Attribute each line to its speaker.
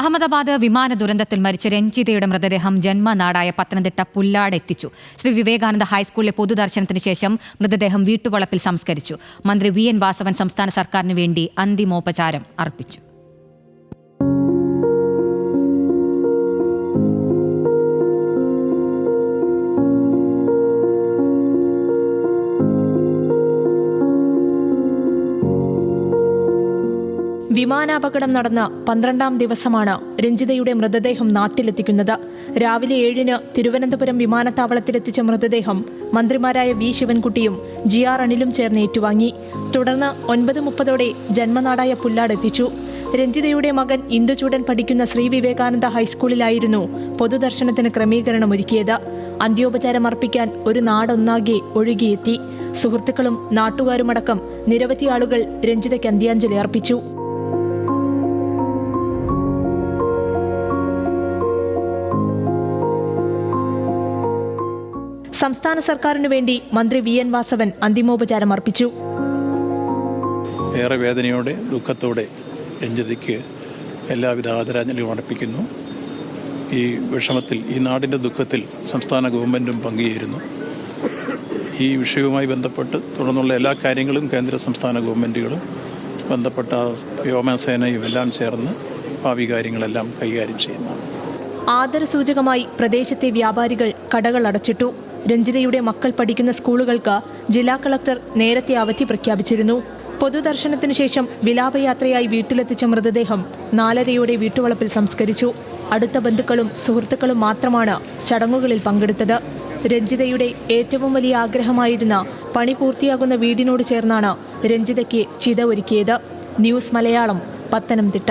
Speaker 1: അഹമ്മദാബാദ് വിമാന ദുരന്തത്തിൽ മരിച്ച രഞ്ജിതയുടെ മൃതദേഹം ജന്മനാടായ പത്തനംതിട്ട പുല്ലാട് എത്തിച്ചു. ശ്രീ വിവേകാനന്ദ ഹൈസ്കൂളിലെ പൊതുദർശനത്തിന് ശേഷം മൃതദേഹം വീട്ടുവളപ്പിൽ സംസ്കരിച്ചു. മന്ത്രി VN വാസവൻ സംസ്ഥാന സർക്കാരിന് വേണ്ടി അന്തിമോപചാരം അർപ്പിച്ചു.
Speaker 2: വിമാനാപകടം നടന്ന 12ാം ദിവസമാണ് രഞ്ജിതയുടെ മൃതദേഹം നാട്ടിലെത്തിക്കുന്നത്. രാവിലെ 7-ന് തിരുവനന്തപുരം വിമാനത്താവളത്തിലെത്തിച്ച മൃതദേഹം മന്ത്രിമാരായ V ശിവൻകുട്ടിയും GR അനിലും ചേർന്ന് ഏറ്റുവാങ്ങി. തുടർന്ന് 9:30 ജന്മനാടായ പുല്ലാട് എത്തിച്ചു. രഞ്ജിതയുടെ മകൻ ഇന്ദുചൂടൻ പഠിക്കുന്ന ശ്രീ വിവേകാനന്ദ ഹൈസ്കൂളിലായിരുന്നു പൊതുദർശനത്തിന് ക്രമീകരണം ഒരുക്കിയത്. അന്ത്യോപചാരം അർപ്പിക്കാൻ ഒരു നാടൊന്നാകെ ഒഴുകിയെത്തി. സുഹൃത്തുക്കളും നാട്ടുകാരുമടക്കം നിരവധി ആളുകൾ രഞ്ജിതയ്ക്ക് അന്ത്യാഞ്ജലി അർപ്പിച്ചു. സംസ്ഥാന സർക്കാരിനു വേണ്ടി മന്ത്രി VN വാസവൻ അന്തിമോപചാരം അർപ്പിച്ചു.
Speaker 3: ഏറെ വേദനയോടെ ദുഃഖത്തോടെ രഞ്ജിതയ്ക്ക് എല്ലാവിധ ആദരാഞ്ജലിയും അർപ്പിക്കുന്നു. ഈ വിഷമത്തിൽ, ഈ നാടിൻ്റെ ദുഃഖത്തിൽ സംസ്ഥാന ഗവൺമെൻറ്റും പങ്കുചേരുന്നു. ഈ വിഷയവുമായി ബന്ധപ്പെട്ട് തുടർന്നുള്ള എല്ലാ കാര്യങ്ങളും കേന്ദ്ര സംസ്ഥാന ഗവൺമെൻറ്റുകളും ബന്ധപ്പെട്ട വ്യോമസേനയും എല്ലാം ചേർന്ന് ഭാവി കാര്യങ്ങളെല്ലാം കൈകാര്യം ചെയ്യുന്നതാണ്.
Speaker 2: ആദരസൂചകമായി പ്രദേശത്തെ വ്യാപാരികൾ കടകൾ അടച്ചിട്ടു. രഞ്ജിതയുടെ മക്കൾ പഠിക്കുന്ന സ്കൂളുകൾക്ക് ജില്ലാ കളക്ടർ നേരത്തെ അവധി പ്രഖ്യാപിച്ചിരുന്നു. പൊതുദർശനത്തിന് ശേഷം വിലാപയാത്രയായി വീട്ടിലെത്തിച്ച മൃതദേഹം 4:30 വീട്ടുവളപ്പിൽ സംസ്കരിച്ചു. അടുത്ത ബന്ധുക്കളും സുഹൃത്തുക്കളും മാത്രമാണ് ചടങ്ങുകളിൽ പങ്കെടുത്തത്. രഞ്ജിതയുടെ ഏറ്റവും വലിയ ആഗ്രഹമായിരുന്ന പണി പൂർത്തിയാകുന്ന വീടിനോട് ചേർന്നാണ് രഞ്ജിതയ്ക്ക് ചിത ഒരുക്കിയത്. ന്യൂസ് മലയാളം, പത്തനംതിട്ട.